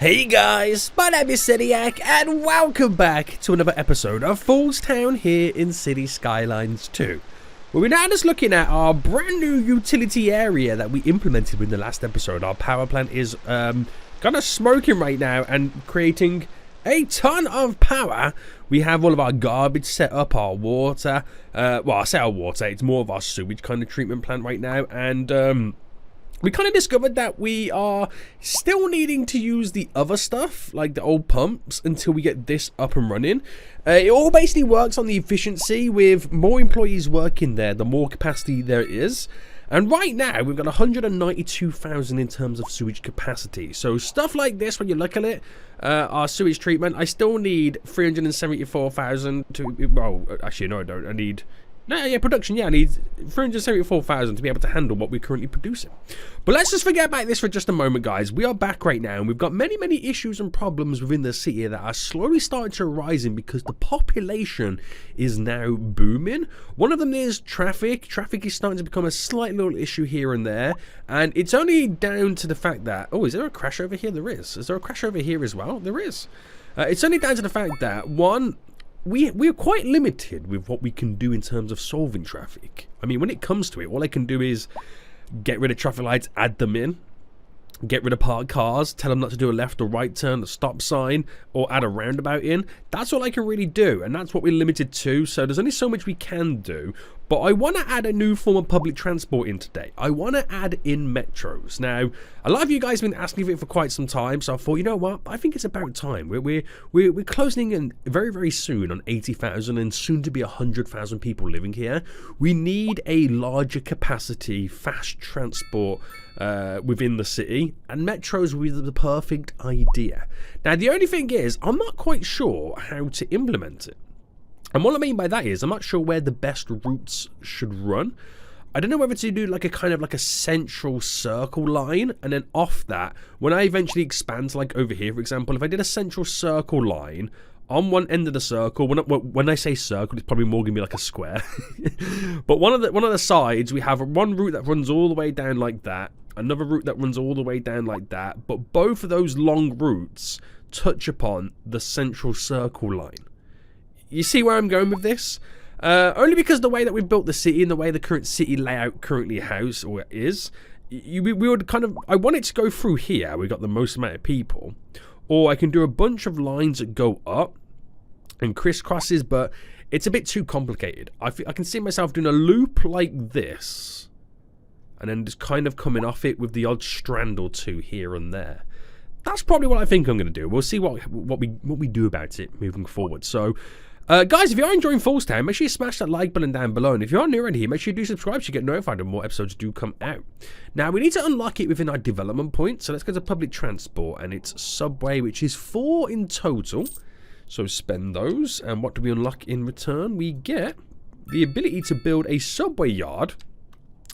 Hey guys, my name is Cidiac and welcome back to another episode of FoolsTown here in City Skylines 2. Where we're now just looking at our brand new utility area that we implemented in the last episode. Our power plant is kind of smoking right now and creating a ton of power. We have all of our garbage set up, our water, well I say our water, it's more of our sewage kind of treatment plant right now, and we kind of discovered that we are still needing to use the other stuff, like the old pumps, until we get this up and running. It all basically works on the efficiency. With more employees working there, the more capacity there is. And right now, we've got 192,000 in terms of sewage capacity. So stuff like this, when you look at it, our sewage treatment, I still need 374,000 to... Well, actually, no, I don't. I need... No, yeah, production, yeah, I need 374,000 to be able to handle what we're currently producing. But let's just forget about this for just a moment, guys. We are back right now, and we've got many issues and problems within the city that are slowly starting to rise in because the population is now booming. One of them is traffic. Traffic is starting to become a slight little issue here and there, and it's only down to the fact that... Oh, is there a crash over here? There is. Is there a crash over here as well? There is. It's only down to the fact that, one... We're quite limited with what we can do in terms of solving traffic. I mean, when it comes to it, all I can do is get rid of traffic lights, add them in, get rid of parked cars, tell them not to do a left or right turn, a stop sign, or add a roundabout in. That's all I can really do, and that's what we're limited to, so there's only so much we can do. But I want to add a new form of public transport in today. I want to add in metros. Now, a lot of you guys have been asking for it for quite some time, so I thought, you know what, I think it's about time. We're closing in very soon on 80,000 and soon to be 100,000 people living here. We need a larger capacity, fast transport within the city, and metros will be the perfect idea. Now, the only thing is, I'm not quite sure how to implement it. And what I mean by that is, I'm not sure where the best routes should run. I don't know whether to do like a kind of like a central circle line, and then off that, when I eventually expand to like over here, for example, if I did a central circle line on one end of the circle, when I say circle, it's probably more gonna be like a square. But one of the sides, we have one route that runs all the way down like that, another route that runs all the way down like that, but both of those long routes touch upon the central circle line. You see where I'm going with this? Only because the way that we've built the city and the way the current city layout currently is, we would kind of... I want it to go through here. We've got the most amount of people. Or I can do a bunch of lines that go up and crisscrosses, but it's a bit too complicated. I can see myself doing a loop like this, and then just kind of coming off it with the odd strand or two here and there. That's probably what I think I'm going to do. We'll see what we do about it moving forward. So... guys, if you are enjoying FoolsTown, make sure you smash that like button down below. And if you are new around here, make sure you do subscribe so you get notified when more episodes do come out. Now, we need to unlock it within our development point. So let's go to public transport, and it's subway, which is 4 in total. So spend those. And what do we unlock in return? We get the ability to build a subway yard.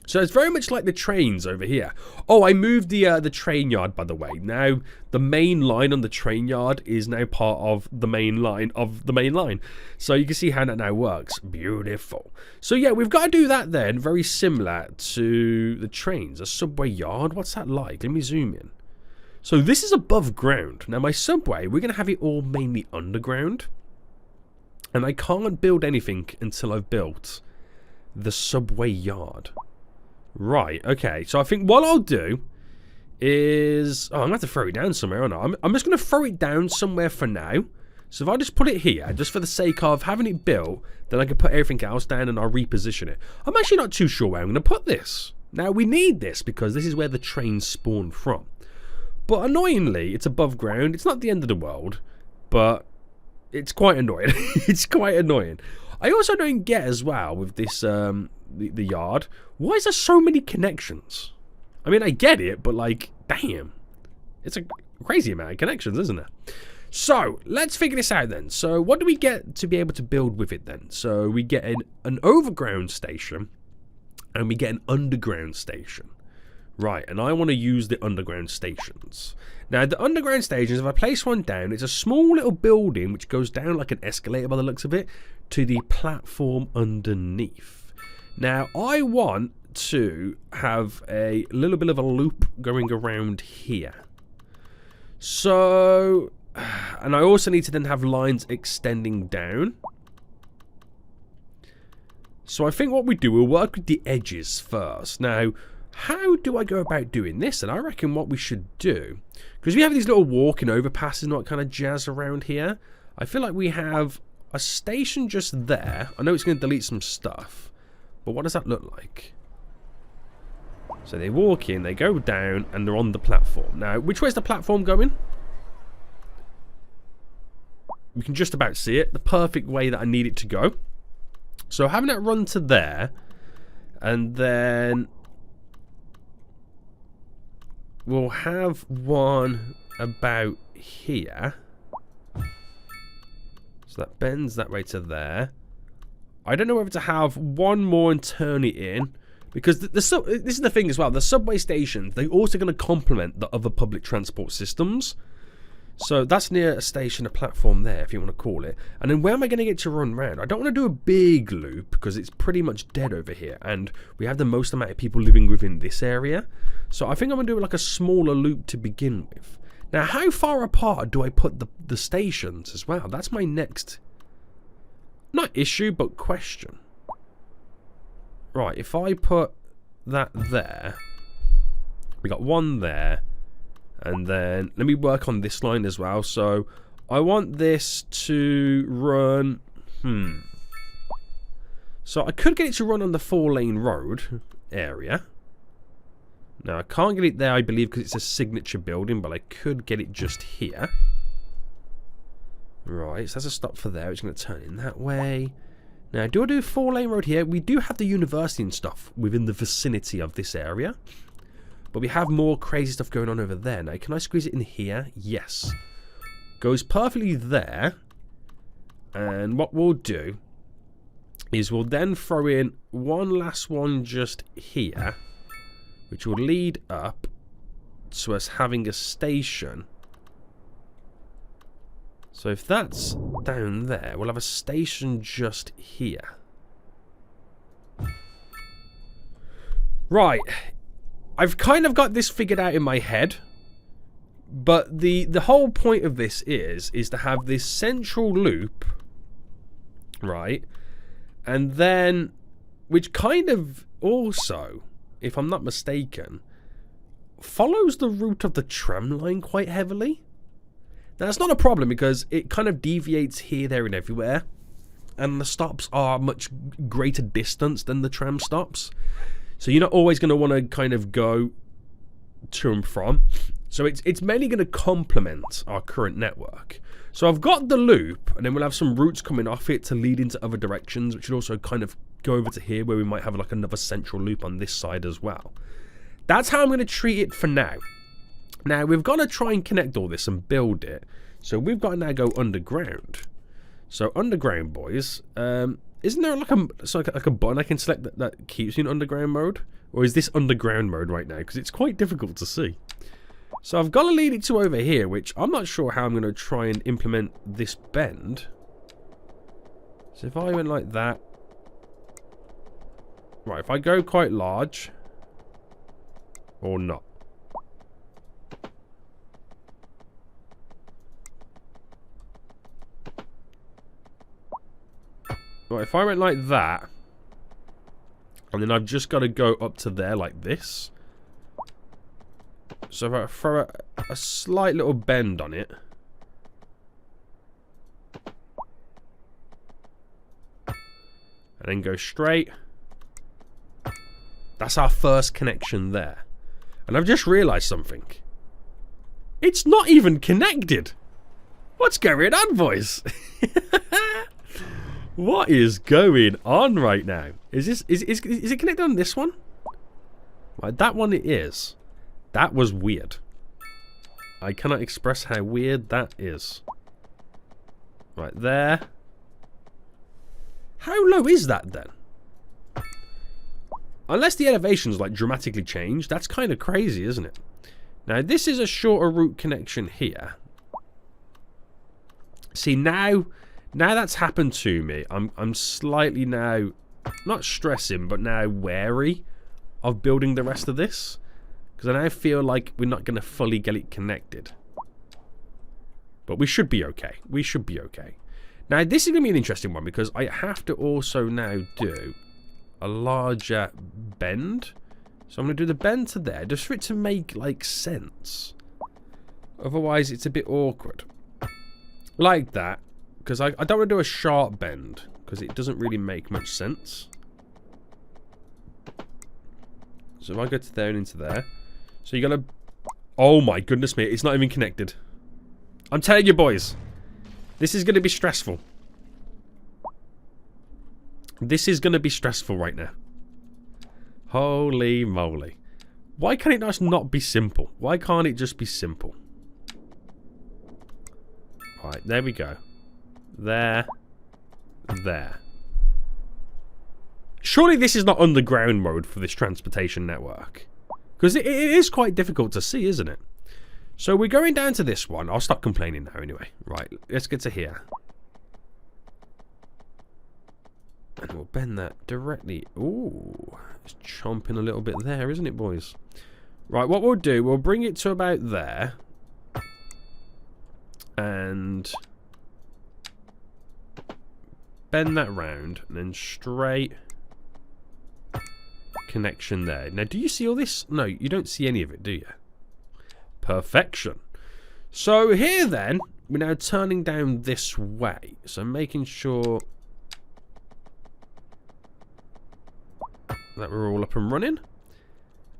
So it's very much like the trains over here. Oh, I moved the train yard, by the way. Now, the main line on the train yard is now part of the main line of the main line. So you can see how that now works. Beautiful. So yeah, we've got to do that then. Very similar to the trains. A subway yard. What's that like? Let me zoom in. So this is above ground. Now, my subway, we're going to have it all mainly underground. And I can't build anything until I've built the subway yard. Right, okay, so I think what I'll do is... Oh, I'm going to have to throw it down somewhere, aren't I? I'm just going to throw it down somewhere for now. So if I just put it here, just for the sake of having it built, then I can put everything else down and I'll reposition it. I'm actually not too sure where I'm going to put this. Now, we need this because this is where the trains spawn from. But annoyingly, it's above ground. It's not the end of the world, but it's quite annoying. It's quite annoying. I also don't get as well with this... the yard. Why is there so many connections? I mean, I get it, but like, damn. It's a crazy amount of connections, isn't it? So, let's figure this out then. So, what do we get to be able to build with it then? So, we get an overground station, and we get an underground station. Right, and I want to use the underground stations. Now, the underground stations, if I place one down, it's a small little building which goes down like an escalator by the looks of it to the platform underneath. Now, I want to have a little bit of a loop going around here. So, and I also need to then have lines extending down. So I think what we do, we'll work with the edges first. Now, how do I go about doing this? And I reckon what we should do, because we have these little walking overpasses and what kind of jazz around here. I feel like we have a station just there. I know it's going to delete some stuff, but what does that look like? So they walk in, they go down, and they're on the platform. Now, which way is the platform going? We can just about see it. The perfect way that I need it to go. So having it run to there, and then we'll have one about here. So that bends that way to there. I don't know whether to have one more and turn it in, because this is the thing as well. The subway stations, they're also going to complement the other public transport systems. So that's near a station, a platform there, if you want to call it. And then where am I going to get to run round? I don't want to do a big loop because it's pretty much dead over here. And we have the most amount of people living within this area. So I think I'm going to do like a smaller loop to begin with. Now, how far apart do I put the stations as well? That's my next, not issue, but question. Right, if I put that there, we got one there. And then let me work on this line as well. So I want this to run. So I could get it to run on the 4-lane road area. Now I can't get it there, I believe, because it's a signature building, but I could get it just here. Right, so that's a stop for there. It's going to turn in that way. Now, do I do a 4-lane road here? We do have the university and stuff within the vicinity of this area. But we have more crazy stuff going on over there. Now, can I squeeze it in here? Yes. Goes perfectly there. And what we'll do is we'll then throw in one last one just here, which will lead up to us having a station. So if that's down there, we'll have a station just here. Right. I've kind of got this figured out in my head, but the whole point of this is to have this central loop, right? And then, which kind of also, if I'm not mistaken, follows the route of the tram line quite heavily. Now, that's not a problem because it kind of deviates here, there, and everywhere, and the stops are much greater distance than the tram stops. So you're not always going to want to kind of go to and from. So it's mainly going to complement our current network. So I've got the loop, and then we'll have some routes coming off it to lead into other directions, which should also kind of go over to here where we might have like another central loop on this side as well. That's how I'm going to treat it for now. Now, we've got to try and connect all this and build it. So we've got to now go underground. So underground, boys. Isn't there like a button I can select that keeps you in underground mode? Or is this underground mode right now? Because it's quite difficult to see. So I've got to lead it to over here, which I'm not sure how I'm going to try and implement this bend. So if I went like that. Right, if I go quite large. Or not. Right, if I went like that, and then I've just got to go up to there like this. So if I throw a slight little bend on it. And then go straight. That's our first connection there. And I've just realised something. It's not even connected. What's going on, boys? What is going on right now? Is it connected on this one? Right, that one it is. That was weird. I cannot express how weird that is. Right there. How low is that then? Unless the elevation's like dramatically changed, that's kind of crazy, isn't it? Now this is a shorter route connection here. See now that's happened to me. I'm slightly now not stressing, but now wary of building the rest of this. Because I now feel like we're not going to fully get it connected. But we should be okay. We should be okay. Now, this is going to be an interesting one because I have to also now do a larger bend. So I'm going to do the bend to there just for it to make, like, sense. Otherwise, it's a bit awkward. Like that. Because I don't want to do a sharp bend because it doesn't really make much sense. So if I go to there and into there. So you got to... Oh my goodness me, it's not even connected. I'm telling you, boys. This is going to be stressful. This is going to be stressful right now. Holy moly. Why can't it just not be simple? Why can't it just be simple? Right, there we go. There. There. Surely this is not underground mode for this transportation network. Because it is quite difficult to see, isn't it? So we're going down to this one. I'll stop complaining now anyway. Right, let's get to here. And we'll bend that directly. Ooh, it's chomping a little bit there, isn't it, boys? Right, what we'll do, we'll bring it to about there. And bend that round. And then straight connection there. Now, do you see all this? No, you don't see any of it, do you? Perfection. So here then, we're now turning down this way. So making sure that we're all up and running.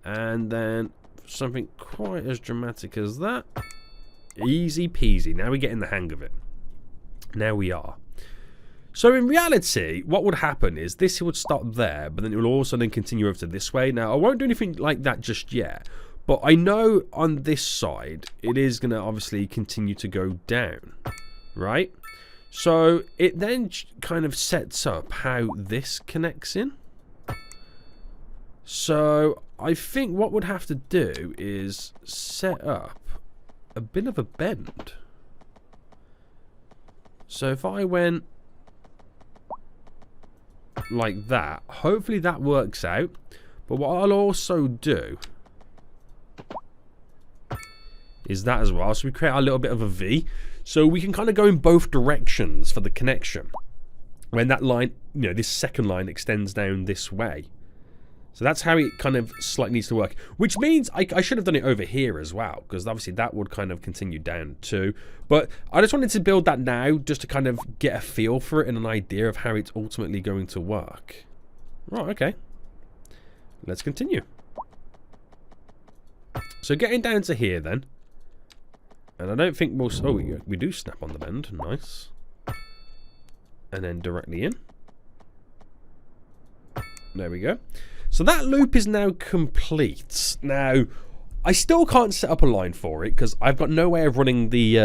And then something quite as dramatic as that. Easy peasy. Now we're getting the hang of it. Now we are. So in reality, what would happen is this would stop there, but then it will also then continue over to this way. Now, I won't do anything like that just yet, but I know on this side, it is going to obviously continue to go down, right? So it then kind of sets up how this connects in. So I think what we'd have to do is set up a bit of a bend. So if I went like that, hopefully that works out. But what I'll also do is that as well. So we create a little bit of a V, so we can kind of go in both directions for the connection when that line, you know, this second line extends down this way. So that's how it kind of slightly needs to work, which means I should have done it over here as well, because obviously that would kind of continue down too. But I just wanted to build that now just to kind of get a feel for it and an idea of how it's ultimately going to work. Right, okay. Let's continue. So getting down to here then. And I don't think we'll... Oh, we do snap on the bend. Nice. And then directly in. There we go. So that loop is now complete. Now, I still can't set up a line for it because I've got no way of running the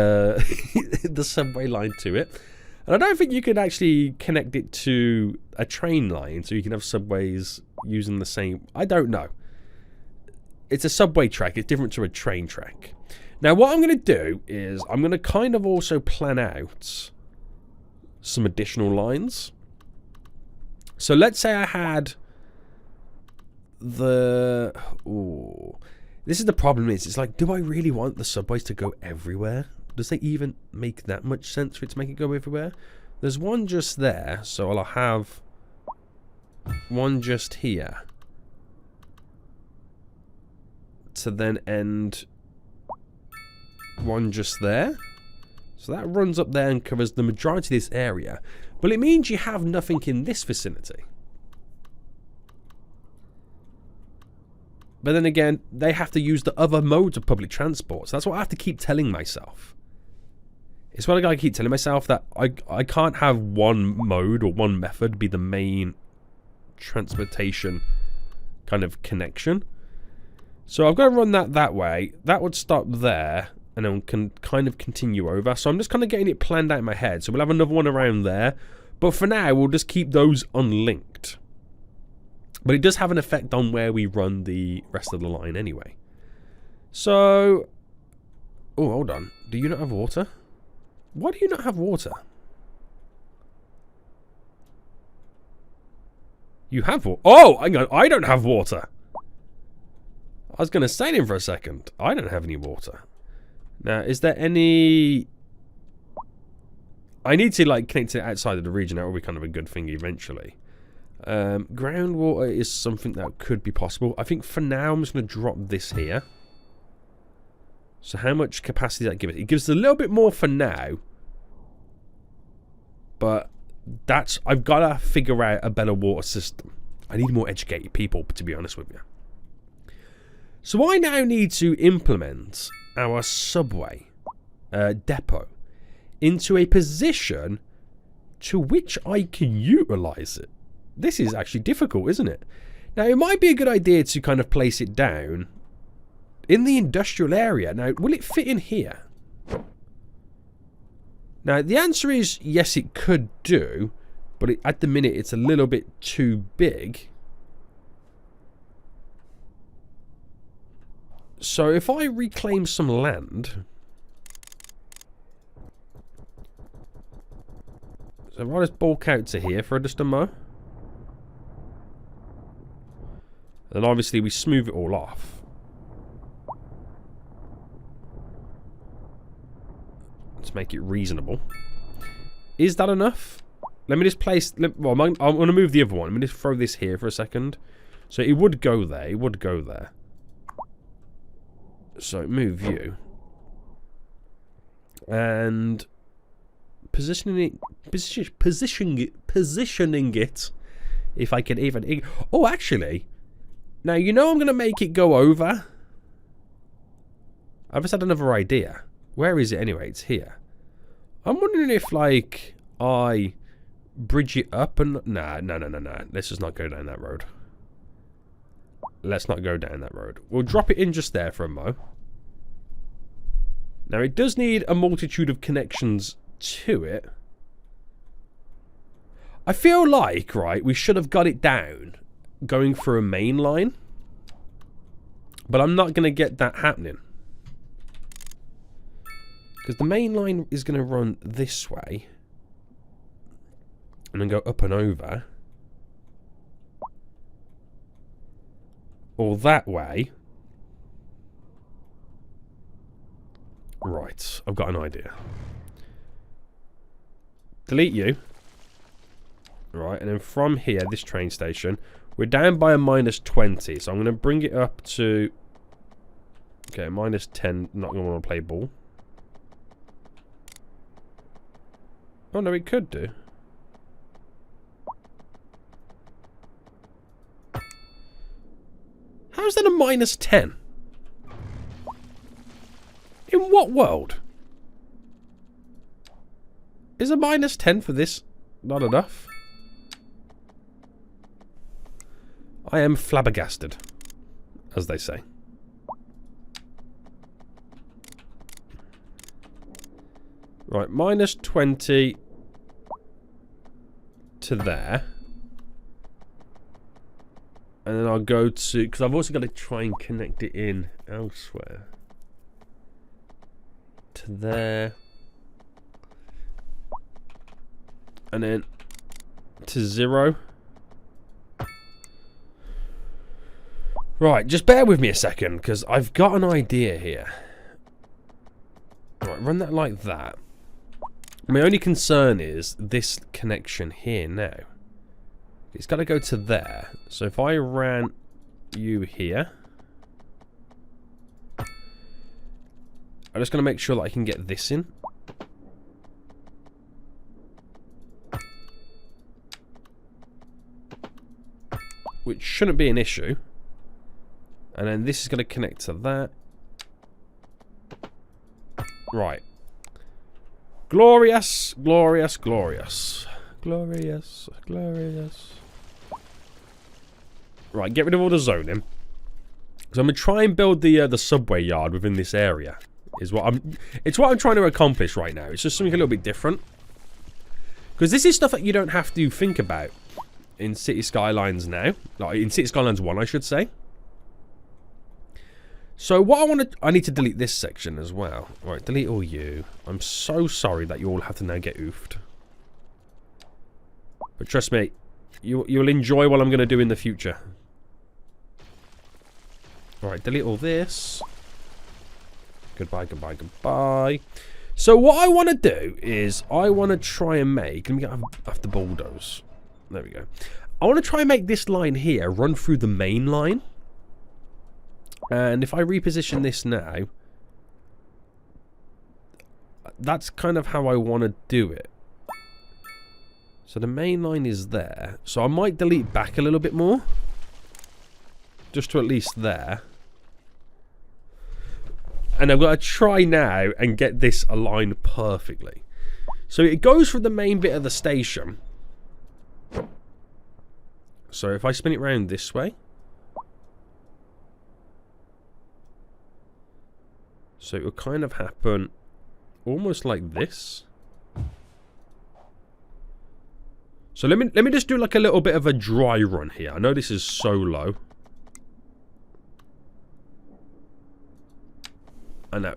the subway line to it. And I don't think you could actually connect it to a train line so you can have subways using the same... I don't know. It's a subway track. It's different to a train track. Now, what I'm going to do is I'm going to kind of also plan out some additional lines. So let's say I had... the... Ooh. This is the problem is, it's like, do I really want the subways to go everywhere? Does they even make that much sense for it to make it go everywhere? There's one just there, so I'll have one just here to then end one just there. So that runs up there and covers the majority of this area. But it means you have nothing in this vicinity. But then again, they have to use the other modes of public transport. So that's what I have to keep telling myself. It's what I gotta keep telling myself, that I can't have one mode or one method be the main transportation kind of connection. So I've got to run that way. That would stop there. And then can kind of continue over. So I'm just kind of getting it planned out in my head. So we'll have another one around there. But for now, we'll just keep those unlinked. But it does have an effect on where we run the rest of the line anyway. So... Oh, hold on. Do you not have water? Why do you not have water? You have water? Oh, hang on. I don't have water. I was going to say it for a second. I don't have any water. Now, is there any I need to like connect it outside of the region. That will be kind of a good thing eventually. Groundwater is something that could be possible. I think for now I'm just going to drop this here. So how much capacity does that give it? It gives us a little bit more for now. But that's... I've got to figure out a better water system. I need more educated people, to be honest with you. So I now need to implement our subway depot into a position to which I can utilize it. This is actually difficult, isn't it? Now, it might be a good idea to kind of place it down in the industrial area. Now, will it fit in here? Now, the answer is yes, it could do, but at the minute, it's a little bit too big. So, if I reclaim some land... So, if I just bulk out to here for just a mo. Then obviously we smooth it all off. Let's make it reasonable. Is that enough? Let me just place... Well, I'm going to move the other one. Let me just throw this here for a second. So it would go there. It would go there. So move you. And... Positioning it. If I can even... Oh, actually... Now, you know I'm going to make it go over. I've just had another idea. Where is it anyway? It's here. I'm wondering if, like, I bridge it up and... Nah. Let's just not go down that road. Let's not go down that road. We'll drop it in just there for a mo. Now, it does need a multitude of connections to it. I feel like, right, we should have got it down going through a main line, but I'm not going to get that happening because the main line is going to run this way and then go up and over, or that way. Right, I've got an idea. Delete you. Right, and then from here, this train station, we're down by a -20, so I'm going to bring it up to... Okay, -10, not going to want to play ball. Oh no, it could do. How's that a -10? In what world? Is a -10 for this not enough? I am flabbergasted, as they say. Right, -20 to there. And then I'll go to... Because I've also got to try and connect it in elsewhere. To there. And then to 0. Right, just bear with me a second, because I've got an idea here. Right, run that like that. My only concern is this connection here now. It's got to go to there. So if I ran you here... I'm just going to make sure that I can get this in. Which shouldn't be an issue. And then this is going to connect to that. Right. Glorious, glorious, glorious. Glorious, glorious. Right, get rid of all the zoning. So I'm going to try and build the subway yard within this area. It's what I'm trying to accomplish right now. It's just something a little bit different. Because this is stuff that you don't have to think about in City Skylines now. Like in City Skylines 1, I should say. So what I need to delete this section as well. Right, delete all you. I'm so sorry that you all have to now get oofed. But trust me, you'll enjoy what I'm going to do in the future. Alright, delete all this. Goodbye, goodbye, goodbye. So what I want to do is I want to try and make... Let me get off the bulldoze. There we go. I want to try and make this line here run through the main line. And if I reposition this now, that's kind of how I want to do it. So the main line is there. So I might delete back a little bit more. Just to at least there. And I've got to try now and get this aligned perfectly. So it goes from the main bit of the station. So if I spin it round this way. So it will kind of happen almost like this. So let me just do like a little bit of a dry run here. I know this is so low. I know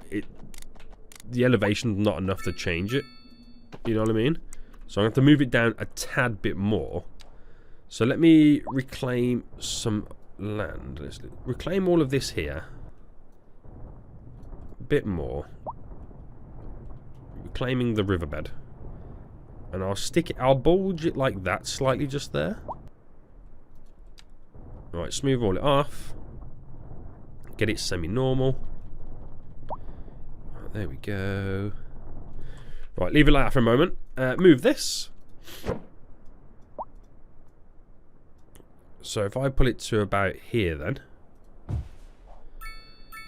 the elevation's not enough to change it. You know what I mean? So I'm going to have to move it down a tad bit more. So let me reclaim some land. Let's reclaim all of this here. A bit more. Reclaiming the riverbed. And I'll bulge it like that slightly just there. Right, smooth all it off. Get it semi-normal. Right, there we go. Right, leave it like that for a moment. Move this. So if I pull it to about here then.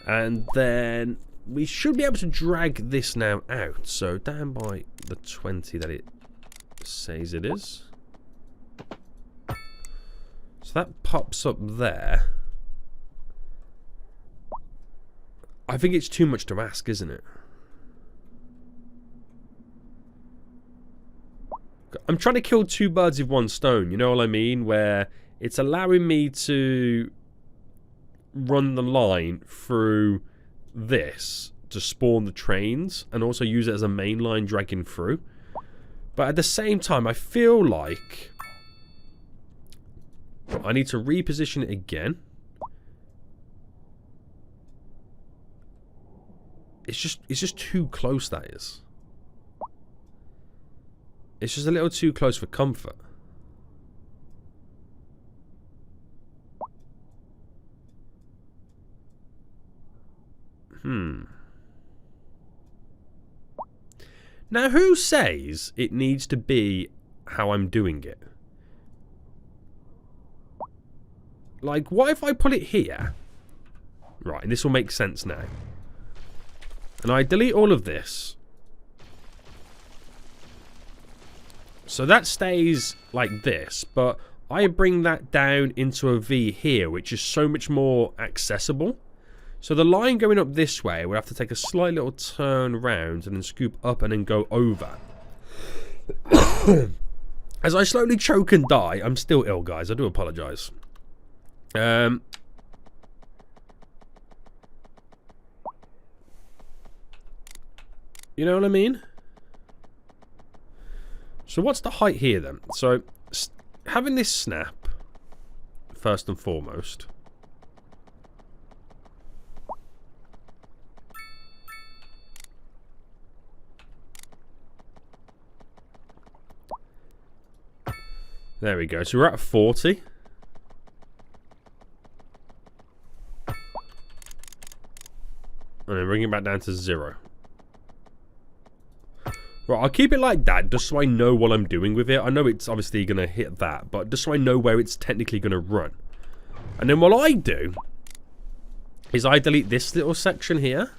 And then we should be able to drag this now out. So down by the 20 that it says it is. So that pops up there. I think it's too much to ask, isn't it? I'm trying to kill two birds with one stone, you know what I mean? Where it's allowing me to run the line through this to spawn the trains and also use it as a main line dragging through. But at the same time, I feel like I need to reposition it again. It's just too close, that is. It's just a little too close for comfort. Now, who says it needs to be how I'm doing it? Like, what if I put it here? Right, and this will make sense now. And I delete all of this. So that stays like this, but I bring that down into a V here, which is so much more accessible. So the line going up this way, we'll have to take a slight little turn round and then scoop up and then go over. As I slowly choke and die, I'm still ill, guys. I do apologise. You know what I mean? So what's the height here then? So having this snap, first and foremost. There we go. So we're at 40. And then bring it back down to 0. Right, I'll keep it like that just so I know what I'm doing with it. I know it's obviously going to hit that, but just so I know where it's technically going to run. And then what I do is I delete this little section here.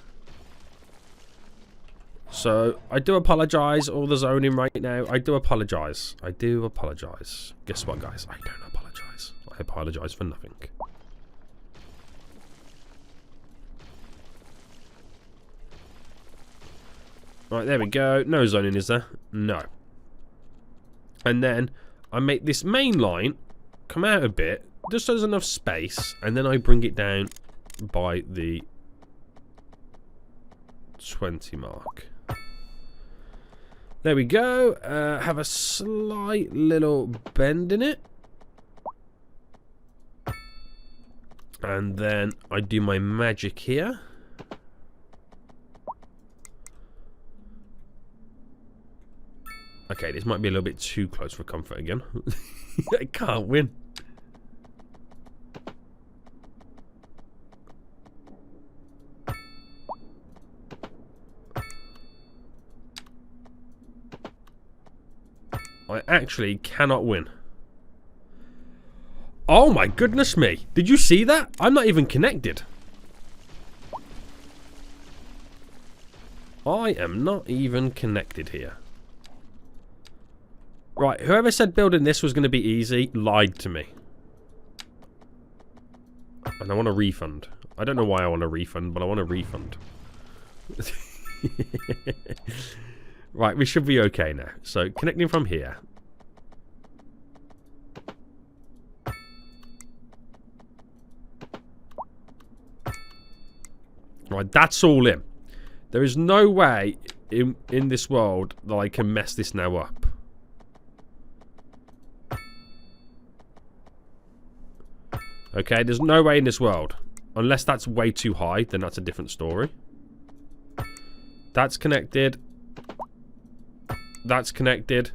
So, I do apologise, all the zoning right now. I do apologise. I do apologise. Guess what, guys? I don't apologise. I apologise for nothing. Right, there we go. No zoning, is there? No. And then I make this main line come out a bit, just so there's enough space, and then I bring it down by the 20 mark. There we go. Have a slight little bend in it. And then I do my magic here. Okay, this might be a little bit too close for comfort again. I can't win. I actually cannot win. Oh my goodness me. Did you see that? I'm not even connected. I am not even connected here. Right, whoever said building this was going to be easy lied to me. And I want a refund. I don't know why I want a refund, but I want a refund. Right, we should be okay now. So, connecting from here. Right, that's all in. There is no way in this world that I can mess this now up. Okay, there's no way in this world. Unless that's way too high, then that's a different story. That's connected. That's connected.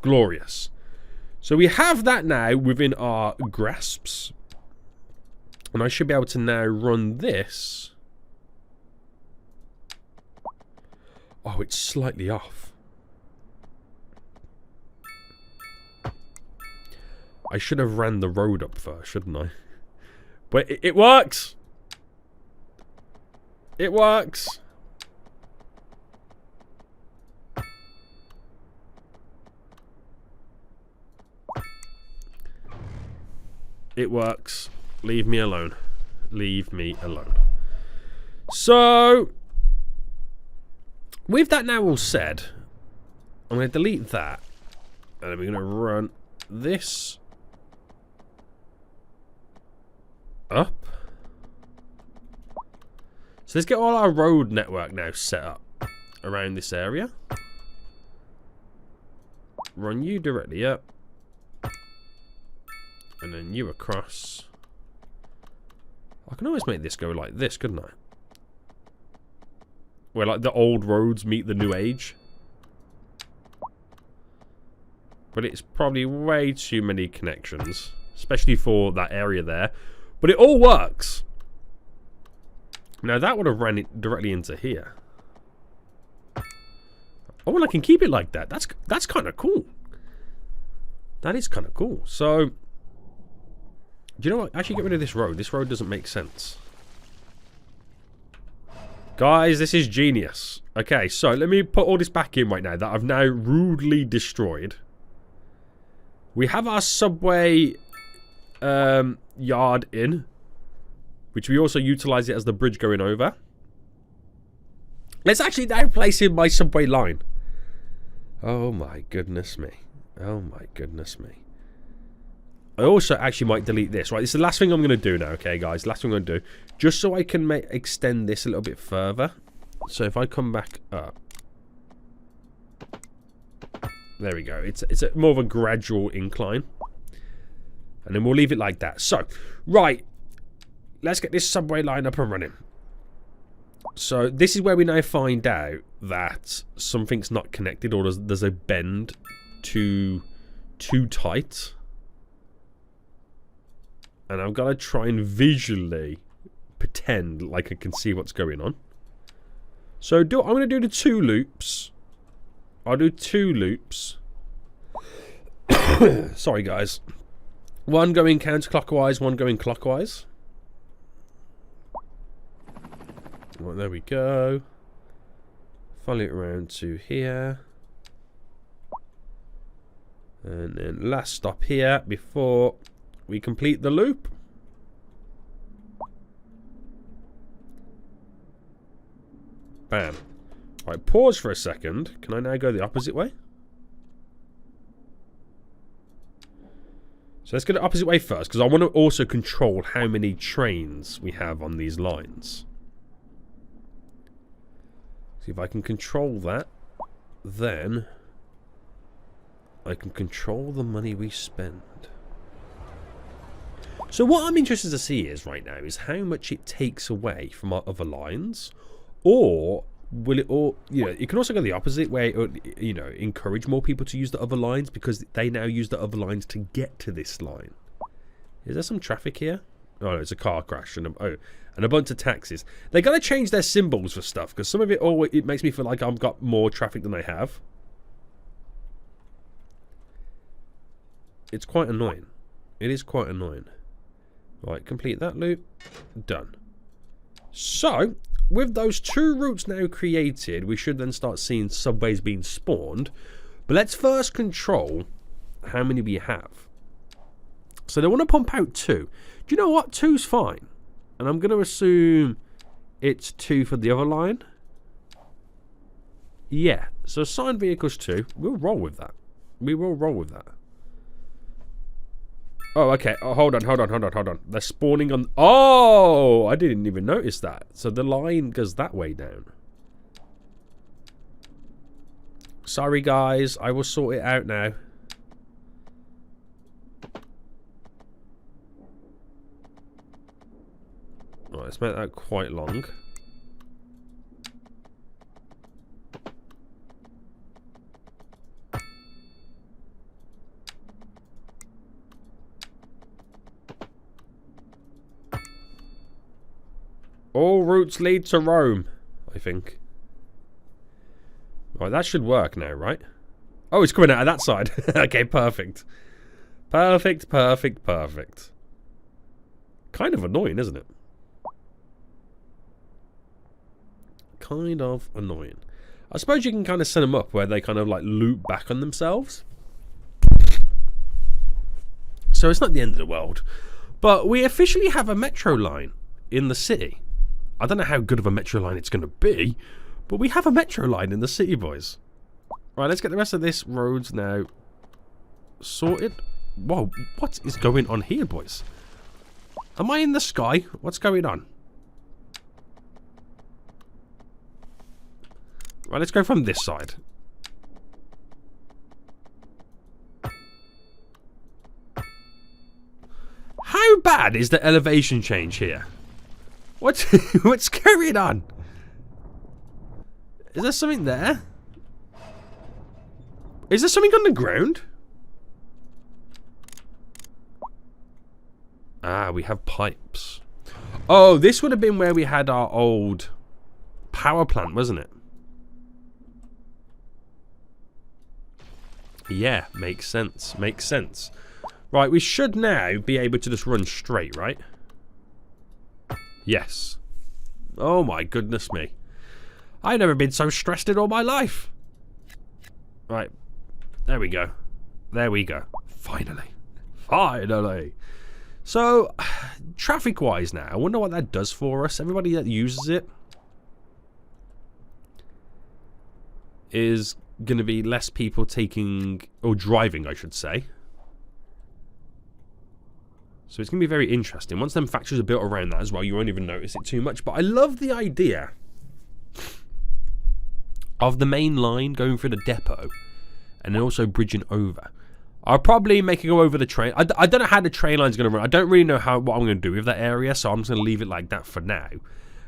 Glorious. So we have that now within our grasps. And I should be able to now run this. Oh, it's slightly off. I should have ran the road up first, shouldn't I? But it works! It works! It works. Leave me alone. Leave me alone. So, with that now all said, I'm going to delete that. And then we're going to run this up. So let's get all our road network now set up around this area. Run you directly up. And then you across. I can always make this go like this, couldn't I? Where like the old roads meet the new age. But it's probably way too many connections. Especially for that area there. But it all works. Now that would have ran it directly into here. Oh, well, I can keep it like that. That's kind of cool. That is kind of cool. So, do you know what? Actually, get rid of this road. This road doesn't make sense. Guys, this is genius. Okay, so let me put all this back in right now that I've now rudely destroyed. We have our subway yard in, which we also utilize it as the bridge going over. Let's actually now place in my subway line. Oh my goodness me. Oh my goodness me. I also actually might delete this. Right, this is the last thing I'm going to do now, okay, guys? Last thing I'm going to do. Just so I can extend this a little bit further. So if I come back up. There we go. It's more of a gradual incline. And then we'll leave it like that. So, right. Let's get this subway line up and running. So, this is where we now find out that something's not connected or there's a bend too tight. And I've got to try and visually pretend like I can see what's going on. So I'm going to do the 2 loops. I'll do 2 loops. Sorry, guys. One going counterclockwise, one going clockwise. Right, there we go. Follow it around to here. And then last stop here before we complete the loop. Bam. Right, pause for a second. Can I now go the opposite way? So let's go the opposite way first, because I want to also control how many trains we have on these lines. See if I can control that, then I can control the money we spend. So what I'm interested to see is right now is how much it takes away from our other lines, or will it all, you can also go the opposite way, or, encourage more people to use the other lines because they now use the other lines to get to this line. Is there some traffic here? Oh, no, it's a car crash and a bunch of taxis. They got to change their symbols for stuff because some of it makes me feel like I've got more traffic than I have. It's quite annoying. It is quite annoying. Right, complete that loop. Done. So, with those 2 routes now created, we should then start seeing subways being spawned. But let's first control how many we have. So they want to pump out 2. Do you know what? 2's fine. And I'm going to assume it's 2 for the other line. Yeah. So assigned vehicles 2. We'll roll with that. We will roll with that. Oh, okay. Oh, hold on. They're spawning on... Oh! I didn't even notice that. So the line goes that way down. Sorry, guys. I will sort it out now. Right, let's make that quite long. All routes lead to Rome, I think. Right, that should work now, right? Oh, it's coming out of that side. Okay, perfect. Perfect. Kind of annoying, isn't it? Kind of annoying. I suppose you can kind of set them up where they kind of like loop back on themselves. So it's not the end of the world. But we officially have a metro line in the city. I don't know how good of a metro line it's going to be, but we have a metro line in the city, boys. Right, let's get the rest of this roads now sorted. Whoa, what is going on here, boys? Am I in the sky? What's going on? Right, let's go from this side. How bad is the elevation change here? What's going on? Is there something there? Is there something on the ground? Ah, we have pipes. Oh, this would have been where we had our old power plant, wasn't it? Yeah, makes sense. Makes sense. Right, we should now be able to just run straight, right? Yes. Oh my goodness me. I've never been so stressed in all my life. Right. There we go. There we go. Finally. Finally. So, traffic-wise now, I wonder what that does for us. Everybody that uses it is going to be less people taking, or driving, I should say. So it's going to be very interesting. Once them factories are built around that as well, you won't even notice it too much. But I love the idea of the main line going through the depot and then also bridging over. I'll probably make it go over the train. I don't know how the train line's going to run. I don't really know what I'm going to do with that area, so I'm just going to leave it like that for now.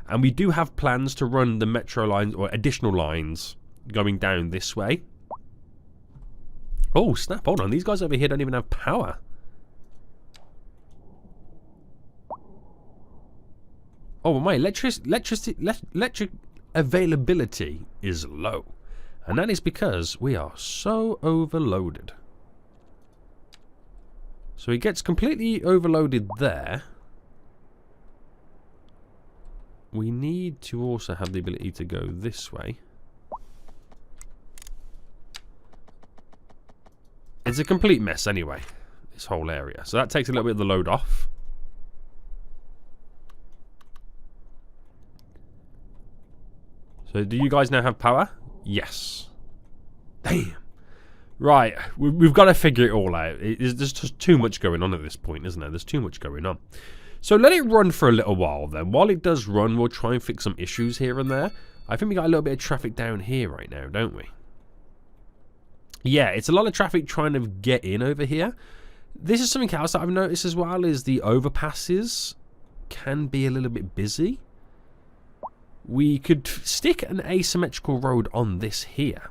And we do have plans to run the metro lines or additional lines going down this way. Oh, snap. Hold on. These guys over here don't even have power. Oh, my electric availability is low. And that is because we are so overloaded. So it gets completely overloaded there. We need to also have the ability to go this way. It's a complete mess anyway, this whole area. So that takes a little bit of the load off. So do you guys now have power? Yes. Damn. Right, we've got to figure it all out. There's just too much going on at this point, isn't there? There's too much going on. So let it run for a little while then. While it does run, we'll try and fix some issues here and there. I think we got a little bit of traffic down here right now, don't we? Yeah, it's a lot of traffic trying to get in over here. This is something else that I've noticed as well, is the overpasses can be a little bit busy. we could stick an asymmetrical road on this here.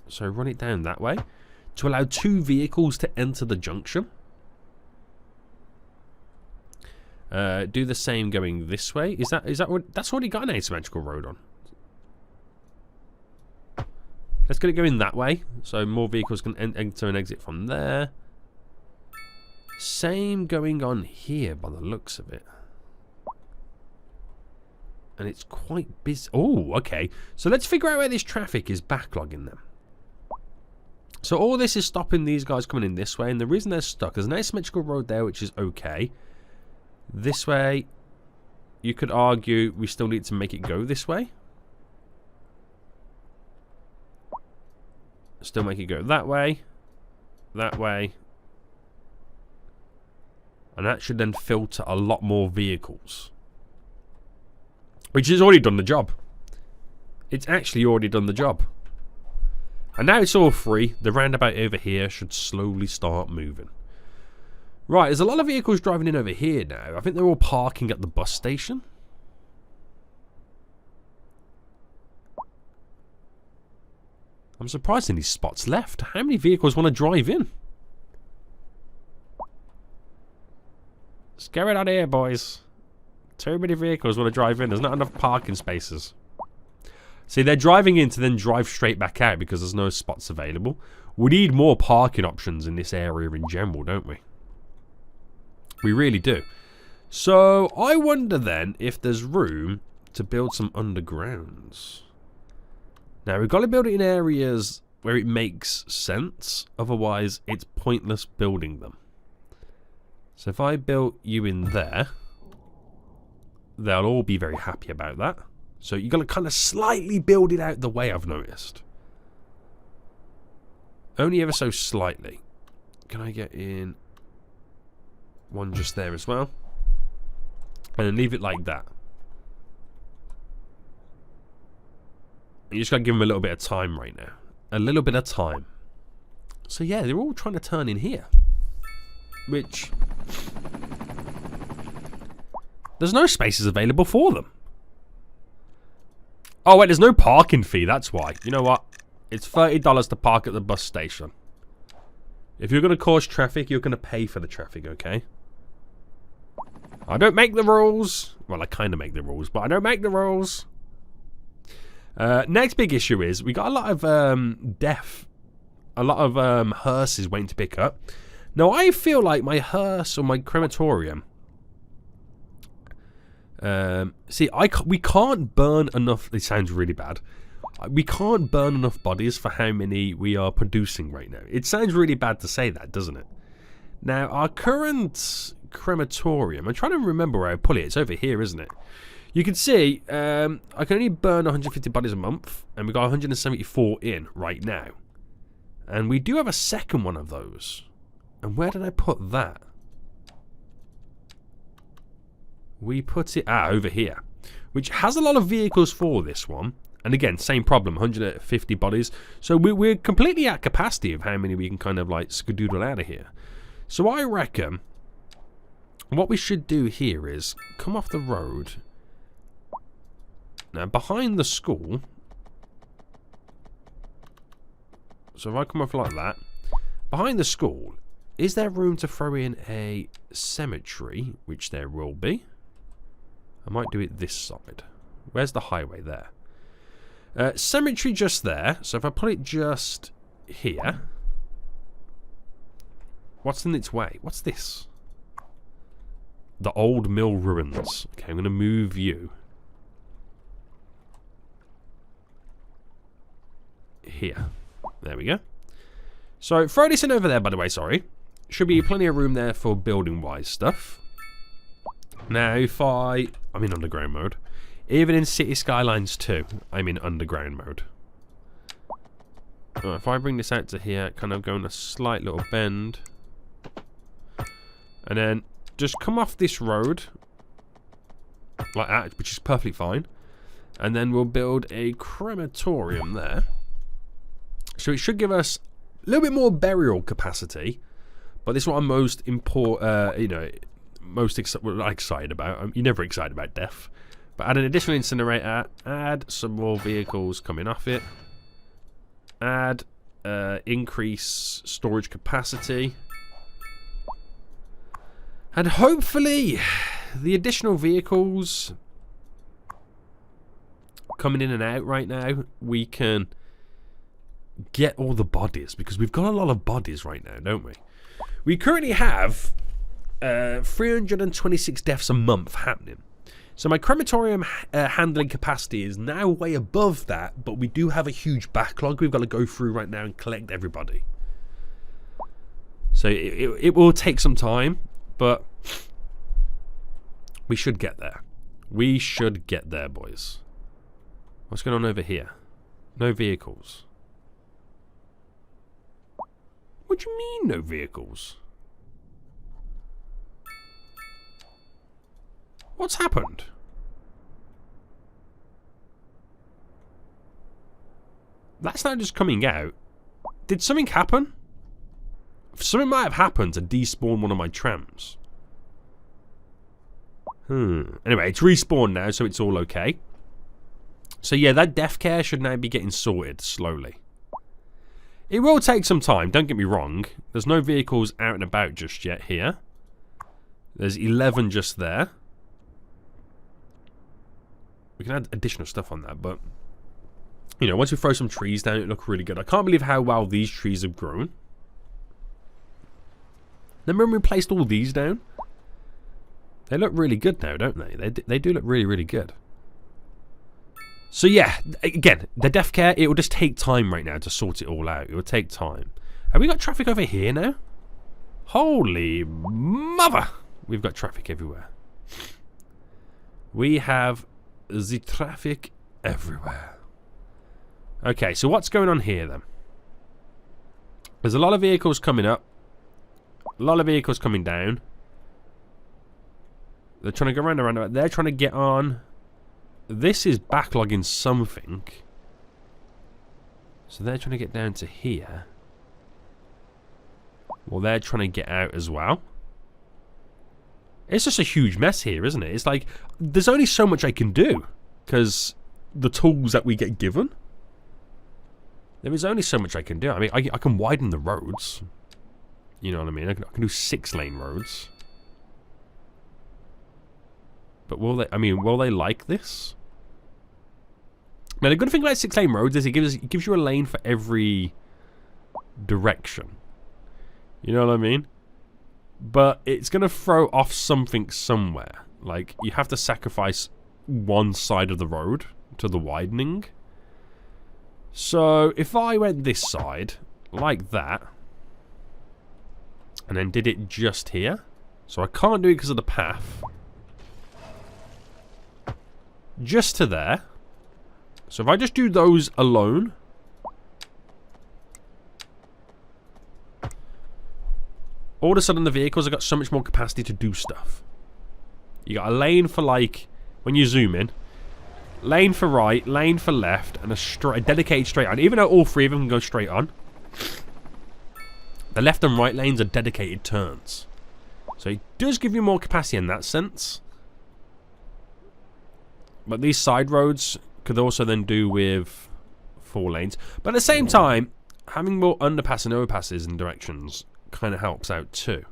So run it down that way to allow 2 vehicles to enter the junction. Do the same going this way. Is that that's already got an asymmetrical road on. Let's get it going that way, so more vehicles can enter and exit from there. Same going on here by the looks of it. And it's quite busy. Oh, okay. So let's figure out where this traffic is backlogging them. So all this is stopping these guys coming in this way, and the reason they're stuck, there's an asymmetrical road there, which is okay. This way, you could argue we still need to make it go this way. Still make it go that way. That way. And that should then filter a lot more vehicles. Which has already done the job. It's actually already done the job. And now it's all free. The roundabout over here should slowly start moving. Right, there's a lot of vehicles driving in over here now. I think they're all parking at the bus station. I'm surprised any spots left. How many vehicles want to drive in? Let's get it out of here, boys. Too many vehicles want to drive in. There's not enough parking spaces. See, they're driving in to then drive straight back out because there's no spots available. We need more parking options in this area in general, don't we? We really do. So, I wonder then if there's room to build some undergrounds. Now, we've got to build it in areas where it makes sense. Otherwise, it's pointless building them. So, if I built you in there, they'll all be very happy about that. So, you've got to kind of slightly build it out the way, I've noticed. Only ever so slightly. Can I get in one just there as well? And then leave it like that. You just got to give them a little bit of time right now. A little bit of time. So yeah, they're all trying to turn in here. Which... there's no spaces available for them. Oh wait, there's no parking fee, that's why. You know what? It's $30 to park at the bus station. If you're going to cause traffic, you're going to pay for the traffic, okay? I don't make the rules. Well, I kind of make the rules, but I don't make the rules. Next big issue is we got a lot of hearses waiting to pick up. Now, I feel like my hearse or my crematorium... we can't burn enough... It sounds really bad. We can't burn enough bodies for how many we are producing right now. It sounds really bad to say that, doesn't it? Now, our current crematorium... I'm trying to remember where I put it. It's over here, isn't it? You can see, I can only burn 150 bodies a month, and we've got 174 in right now. And we do have a second one of those. And where did I put that? We put it over here, which has a lot of vehicles for this one. And again, same problem, 150 bodies. So we're completely at capacity of how many we can kind of like skedoodle out of here. So I reckon what we should do here is come off the road. Now, behind the school... So if I come off like that... Behind the school, is there room to throw in a cemetery? Which there will be. I might do it this side. Where's the highway there? Cemetery just there. So if I put it just here... What's in its way? What's this? The old mill ruins. Okay, I'm going to move you here. There we go. So, throw this in over there, by the way, sorry. Should be plenty of room there for building-wise stuff. Now, if I'm in underground mode. Even in City Skylines 2, I'm in underground mode. Right, if I bring this out to here, kind of go in a slight little bend. And then just come off this road. Like that, which is perfectly fine. And then we'll build a crematorium there. So it should give us a little bit more burial capacity. But this is what I'm most excited about. You're never excited about death. But add an additional incinerator. Add some more vehicles coming off it. Add increase storage capacity. And hopefully the additional vehicles coming in and out right now, we can get all the bodies, because we've got a lot of bodies right now, don't we? We currently have 326 deaths a month happening. So my crematorium handling capacity is now way above that, but we do have a huge backlog we've got to go through right now and collect everybody. So it will take some time, but we should get there. We should get there, boys. What's going on over here? No vehicles. What do you mean, no vehicles? What's happened? That's not just coming out. Did something happen? Something might have happened to despawn one of my trams. Anyway, it's respawned now, so it's all okay. So yeah, that death care should now be getting sorted slowly. It will take some time, don't get me wrong. There's no vehicles out and about just yet here. There's 11 just there. We can add additional stuff on that, but you know, once we throw some trees down, it looks really good. I can't believe how well these trees have grown. Remember when we placed all these down? They look really good now, don't they? They do look really, really good. So yeah, again, the death care, it will just take time right now to sort it all out. It will take time. Have we got traffic over here now? Holy mother! We've got traffic everywhere. We have the traffic everywhere. Okay, so what's going on here then? There's a lot of vehicles coming up. A lot of vehicles coming down. They're trying to go around the roundabout. They're trying to get on. This is backlogging something. So they're trying to get down to here. Well, they're trying to get out as well. It's just a huge mess here, isn't it? It's like, there's only so much I can do. Because the tools that we get given. There is only so much I can do. I mean, I can widen the roads. You know what I mean? I can do 6-lane roads. But will they, I mean, will they like this? Now, the good thing about 6-lane roads is it gives you a lane for every direction. You know what I mean? But it's going to throw off something somewhere. Like, you have to sacrifice one side of the road to the widening. So, if I went this side, like that, and then did it just here. So I can't do it because of the path. Just to there. So if I just do those alone. All of a sudden the vehicles have got so much more capacity to do stuff. You got a lane for, like, when you zoom in. Lane for right, lane for left, and a dedicated straight on. Even though all three of them can go straight on. The left and right lanes are dedicated turns. So it does give you more capacity in that sense. But these side roads could also then do with 4 lanes. But at the same time, having more underpass and overpasses in directions kind of helps out too.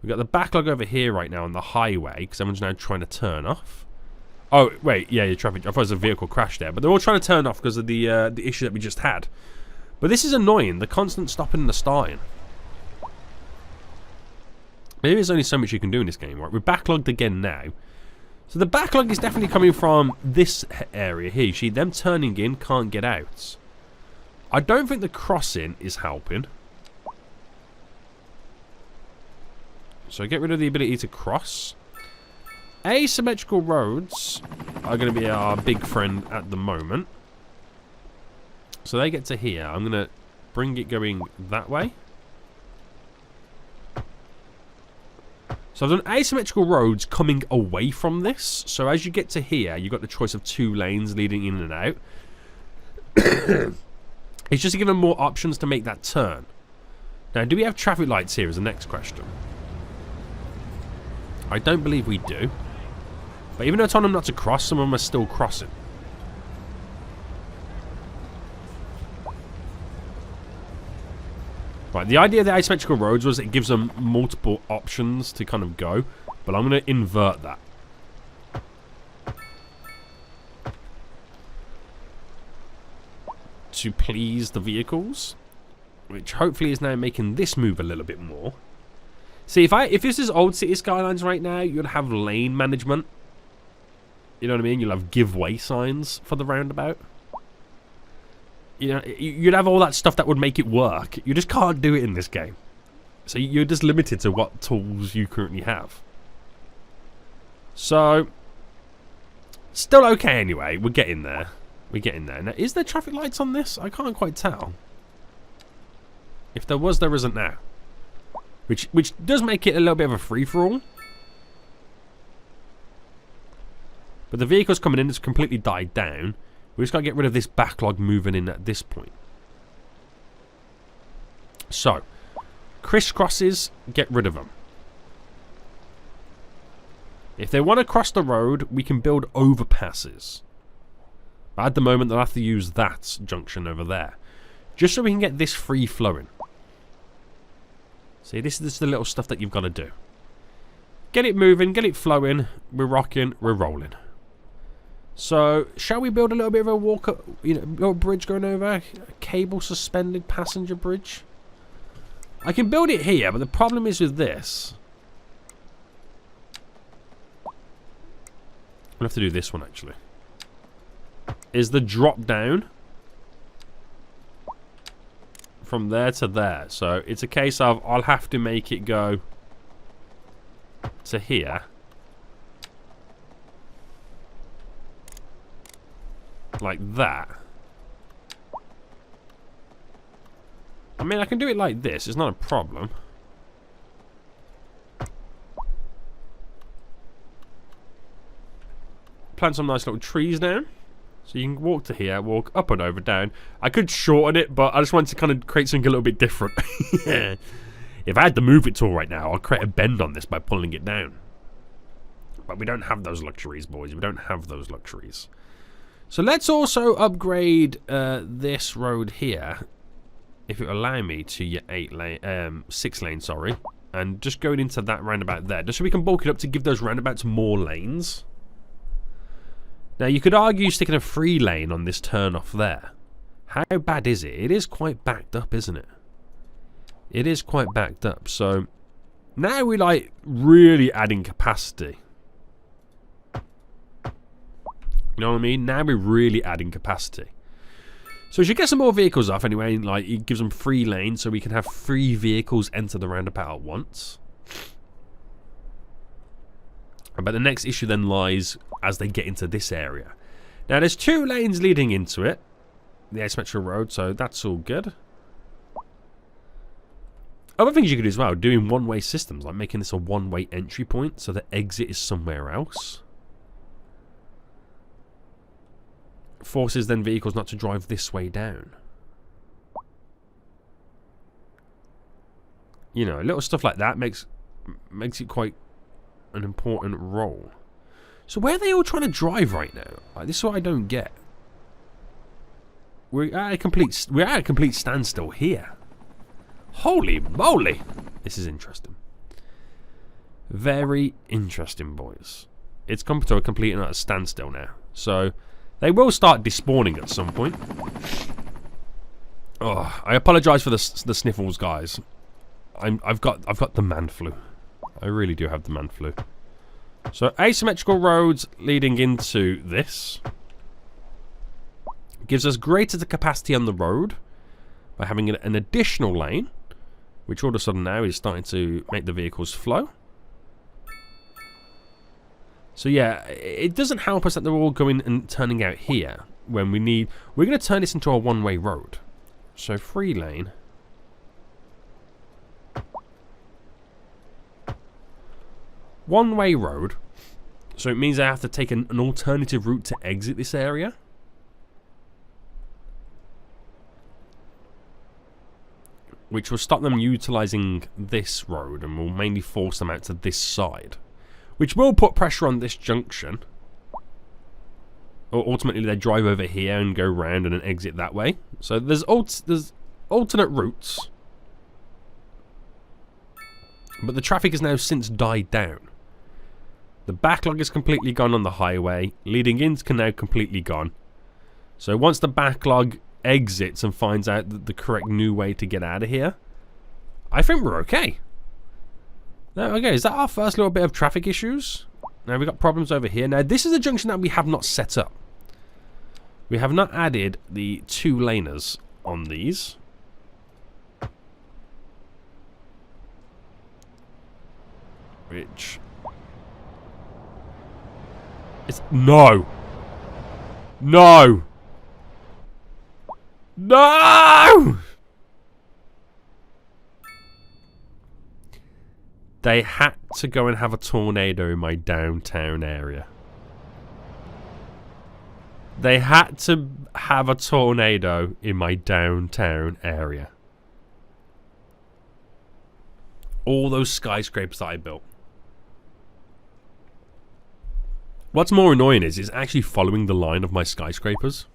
We've got the backlog over here right now on the highway, because everyone's now trying to turn off. Oh, wait, yeah, your traffic. I thought it was a vehicle crash there. But they're all trying to turn off because of the issue that we just had. But this is annoying, the constant stopping and the starting. There is only so much you can do in this game, right? We're backlogged again now. So the backlog is definitely coming from this area here. You see, them turning in can't get out. I don't think the crossing is helping. So get rid of the ability to cross. Asymmetrical roads are going to be our big friend at the moment. So they get to here. I'm going to bring it going that way. So I've done asymmetrical roads coming away from this. So as you get to here, you've got the choice of 2 lanes leading in and out. It's just to give them more options to make that turn. Now, do we have traffic lights here is the next question. I don't believe we do. But even though I told them not to cross, some of them are still crossing. Right, the idea of the asymmetrical roads was it gives them multiple options to kind of go, but I'm going to invert that. To please the vehicles, which hopefully is now making this move a little bit more. See, if this is old City Skylines right now, you'd have lane management. You know what I mean? You'll have giveaway signs for the roundabout. You know, you'd have all that stuff that would make it work. You just can't do it in this game. So you're just limited to what tools you currently have. So, still okay anyway. We're getting there. We're getting there. Now, is there traffic lights on this? I can't quite tell. If there was, there isn't now. Which does make it a little bit of a free-for-all. But the vehicles coming in has completely died down. We just got to get rid of this backlog moving in at this point. So, crisscrosses, get rid of them. If they want to cross the road, we can build overpasses. But at the moment, they'll have to use that junction over there. Just so we can get this free flowing. See, this is the little stuff that you've got to do. Get it moving, get it flowing. We're rocking, we're rolling. So, shall we build a little bit of a walk, little bridge going over? A cable suspended passenger bridge? I can build it here, but the problem is with this. I'll have to do this one actually. Is the drop down from there to there. So, it's a case of I'll have to make it go to here. Like that. I mean, I can do it like this. It's not a problem. Plant some nice little trees down. So you can walk to here, walk up and over, down. I could shorten it, but I just wanted to kind of create something a little bit different. Yeah. If I had the move it tool right now, I'll create a bend on this by pulling it down. But we don't have those luxuries, boys. We don't have those luxuries. So let's also upgrade this road here, if it will allow me, to your 6 lane, sorry, and just going into that roundabout there, just so we can bulk it up to give those roundabouts more lanes. Now you could argue sticking a 3 lane on this turn off there. How bad is it? It is quite backed up, isn't it? It is quite backed up. So now we're like really adding capacity. You know what I mean? Now we're really adding capacity. So we should get some more vehicles off anyway. Like, it gives them 3 lanes so we can have 3 vehicles enter the roundabout at once. But the next issue then lies as they get into this area. Now there's 2 lanes leading into it. The asymmetrical road, so that's all good. Other things you could do as well, doing one-way systems, like making this a one-way entry point so the exit is somewhere else. Forces then vehicles not to drive this way down. You know, little stuff like that makes it quite an important role. So where are they all trying to drive right now? Like, this is what I don't get. We're at a complete standstill here. Holy moly! This is interesting. Very interesting, boys. It's come to a complete and utter standstill now. So they will start despawning at some point. Oh, I apologise for the sniffles, guys. I've got the man flu. I really do have the man flu. So asymmetrical roads leading into this gives us greater capacity on the road by having an additional lane, which all of a sudden now is starting to make the vehicles flow. So yeah, it doesn't help us that they're all going and turning out here when we're going to turn this into a one-way road. So 3 lane. One-way road. So it means I have to take an alternative route to exit this area. Which will stop them utilising this road and will mainly force them out to this side. which will put pressure on this junction. Or ultimately they drive over here and go round and then exit that way. So there's alternate routes. But the traffic has now since died down. The backlog is completely gone on the highway. Leading in can now completely gone. So once the backlog exits and finds out the correct new way to get out of here, I think we're okay. Now, okay, is that our first little bit of traffic issues? Now, we've got problems over here. Now, this is a junction that we have not set up. We have not added the 2-laners on these. Which... it's... no! No! No! They had to go and have a tornado in my downtown area. They had to have a tornado in my downtown area. All those skyscrapers that I built. What's more annoying is it's actually following the line of my skyscrapers.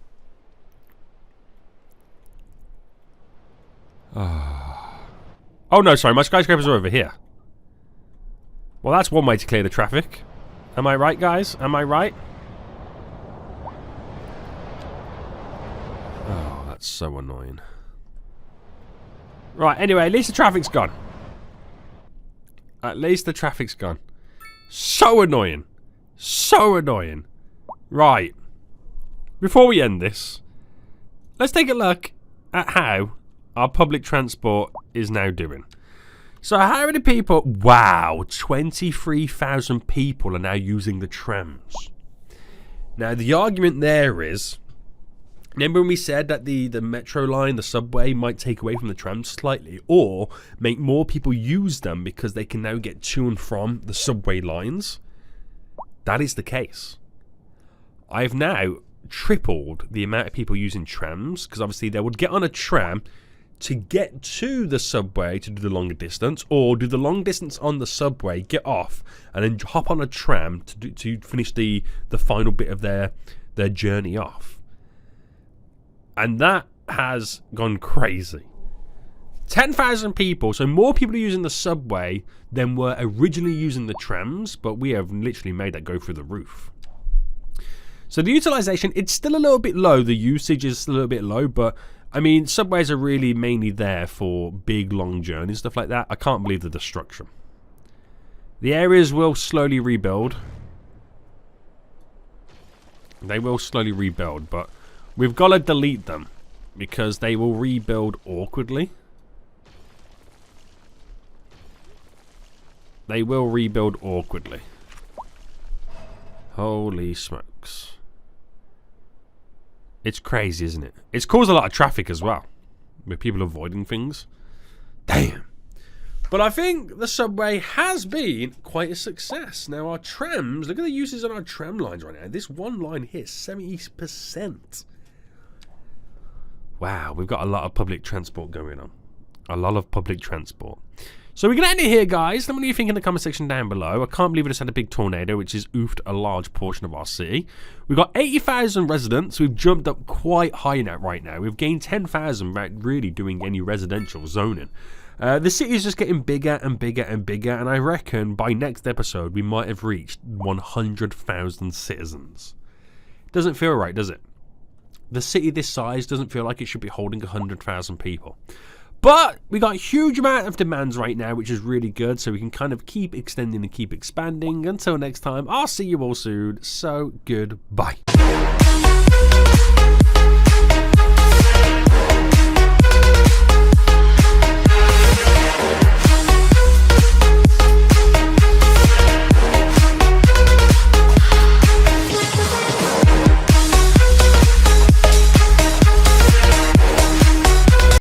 Oh no, sorry, my skyscrapers are over here. Well, that's one way to clear the traffic. Am I right, guys? Am I right? Oh, that's so annoying. Right, anyway, at least the traffic's gone. At least the traffic's gone. So annoying. So annoying. Right. Before we end this, let's take a look at how our public transport is now doing. So how many people... wow, 23,000 people are now using the trams. Now, the argument there is... remember when we said that the metro line, the subway, might take away from the trams slightly, or make more people use them because they can now get to and from the subway lines? That is the case. I've now tripled the amount of people using trams, because obviously they would get on a tram to get to the subway to do the longer distance, or do the long distance on the subway, get off, and then hop on a tram to finish the final bit of their journey off. And that has gone crazy. 10,000 people, so more people are using the subway than were originally using the trams, but we have literally made that go through the roof. So the utilization, it's still a little bit low, the usage is still a little bit low, but I mean, subways are really mainly there for big, long journeys, stuff like that. I can't believe the destruction. The areas will slowly rebuild. They will slowly rebuild, but we've got to delete them because they will rebuild awkwardly. They will rebuild awkwardly. Holy smokes. It's crazy, isn't it? It's caused a lot of traffic as well, with people avoiding things. Damn. But I think the subway has been quite a success. Now our trams, look at the uses on our tram lines right now. This one line here, 70%. Wow, we've got a lot of public transport going on. A lot of public transport. So we're going to end it here, guys. Let me know what you think in the comment section down below. I can't believe we just had a big tornado, which has oofed a large portion of our city. We've got 80,000 residents. We've jumped up quite high now, right now. We've gained 10,000 without really doing any residential zoning. The city is just getting bigger and bigger and bigger, and I reckon by next episode we might have reached 100,000 citizens. Doesn't feel right, does it? The city this size doesn't feel like it should be holding 100,000 people. But we got a huge amount of demands right now, which is really good, so we can kind of keep extending and keep expanding. Until next time, I'll see you all soon, so goodbye.